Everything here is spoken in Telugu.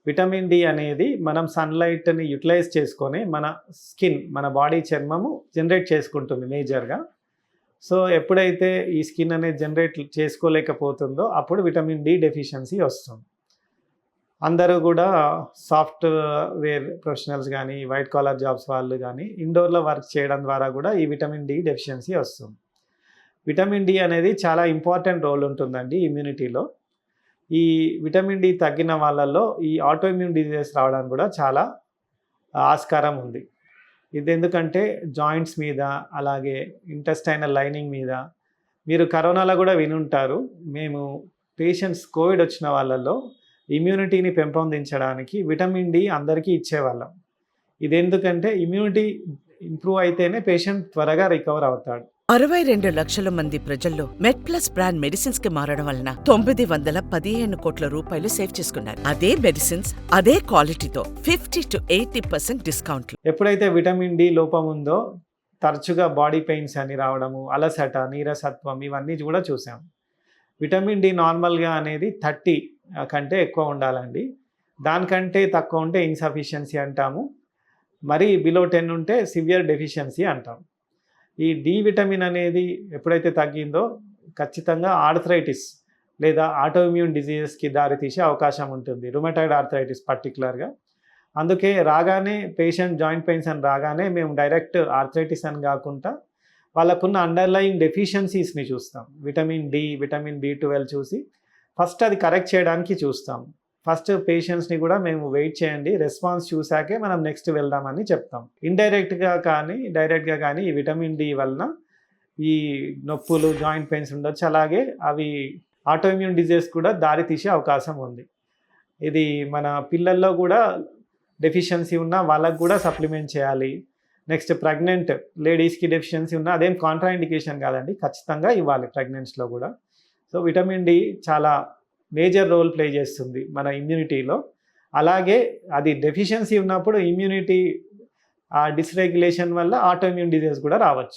విటమిన్ డి అనేది మనం సన్‌లైట్‌ని యుటిలైజ్ చేసుకొని మన స్కిన్, మన బాడీ చర్మము జనరేట్ చేసుకుంటుంది మేజర్‌గా. సో, ఎప్పుడైతే ఈ స్కిన్ అనేది జనరేట్ చేసుకోలేకపోతుందో అప్పుడు విటమిన్ డి డెఫిషియన్సీ వస్తుంది. అందరూ గూడా సాఫ్ట్‌వేర్ ప్రొఫెషనల్స్ గానీ, వైట్ కాలర్ జాబ్స్ వాళ్ళు గానీ, ఇండోర్‌లో వర్క్ చేయడం ద్వారా గూడా ఈ విటమిన్ డి డెఫిషియన్సీ వస్తుంది. విటమిన్ డి అనేది చాలా ఇంపార్టెంట్ రోల్ ఉంటుందండి ఇమ్యూనిటీలో. ఈ విటమిన్ డి తగ్గిన వాళ్ళలో ఈ ఆటో ఇమ్యూన్ డిసీజెస్ రావడానికి కూడా చాలా ఆస్కారం ఉంది. ఇదెందుకంటే జాయింట్స్ మీద, అలాగే ఇంటెస్టైనల్ లైనింగ్ మీద మీరు కరోనాలో గూడా వినుంటారు. మేము పేషెంట్స్ కోవిడ్ వచ్చిన వాళ్ళలో ఇమ్యూనిటీని పెంపొందించడానికి విటమిన్ డి అందరికీ ఇచ్చేవాళ్ళం. ఇదెందుకంటే ఇమ్యూనిటీ ఇంప్రూవ్ అయితేనే పేషెంట్ త్వరగా రికవర్ అవుతాడు. 62 లక్షల మంది ప్రజల్లో మెడ్‌ప్లస్ బ్రాండ్ మెడిసిన్స్ కి మారడం వలన 915 కోట్ల రూపాయలు సేవ్ చేసుకున్నారు. అదే మెడిసిన్స్, అదే క్వాలిటీతో 50-80% డిస్కౌంట్లు. ఎప్పుడైతే విటమిన్ డి లోపం ఉందో తరచుగా బాడీ పెయిన్స్ అని రావడము, అలసట, నీరసత్వం ఇవన్నీ కూడా చూసాం. విటమిన్ డి నార్మల్‌గా అనేది 30 కంటే ఎక్కువ ఉండాలండి. దానికంటే తక్కువ ఉంటే ఇన్‌సఫిషియన్సీ అంటాము. మరీ బిలో 10 ఉంటే సివియర్ డెఫిషియన్సీ అంటాం. ఈ డి విటమిన్ అనేది ఎప్పుడైతే తగ్గిందో ఖచ్చితంగా ఆర్థరైటిస్ లేదా ఆటో ఇమ్యూన్ డిజీజెస్‌కి దారితీసే అవకాశం ఉంటుంది. రుమటాయిడ్ ఆర్థరైటిస్ పర్టిక్యులర్‌గా. అందుకే రాగానే పేషెంట్ జాయింట్ పెయిన్స్ అని రాగానే మేము డైరెక్ట్ ఆర్థరైటిస్ అని కాకుండా వాళ్ళకున్న అండర్‌లయింగ్ డెఫిషియన్సీస్‌ని చూస్తాం. విటమిన్ డి, విటమిన్ బి12 చూసి ఫస్ట్ అది కరెక్ట్ చేయడానికి చూస్తాం. ఫస్ట్ పేషెంట్స్‌ని కూడా మేము వెయిట్ చేయండి, రెస్పాన్స్ చూసాకే మనం నెక్స్ట్ వెళ్దామని చెప్తాం. ఇండైరెక్ట్‌గా కానీ, డైరెక్ట్‌గా కానీ ఈ విటమిన్ డి వలన ఈ నొప్పులు, జాయింట్ పెయిన్స్ ఉండొచ్చు. అలాగే అవి ఆటో ఇమ్యూన్ డిజీజ్ కూడా దారి తీసే అవకాశం ఉంది. ఇది మన పిల్లల్లో కూడా డెఫిషియన్సీ ఉన్నా వాళ్ళకు కూడా సప్లిమెంట్ చేయాలి. నెక్స్ట్ ప్రెగ్నెంట్ లేడీస్‌కి డెఫిషియన్సీ ఉన్నా అదేం కాంట్రా ఇండికేషన్ కాదండి. ఖచ్చితంగా ఇవ్వాలి ప్రెగ్నెన్స్‌లో కూడా. సో, విటమిన్ డి చాలా మేజర్ రోల్ ప్లే చేస్తుంది మన ఇమ్యూనిటీలో. అలాగే అది డెఫిషియన్సీ ఉన్నప్పుడు ఇమ్యూనిటీ డిస్‌రెగ్యులేషన్ వల్ల ఆటో ఇమ్యూన్ డిసీజ్ కూడా రావచ్చు.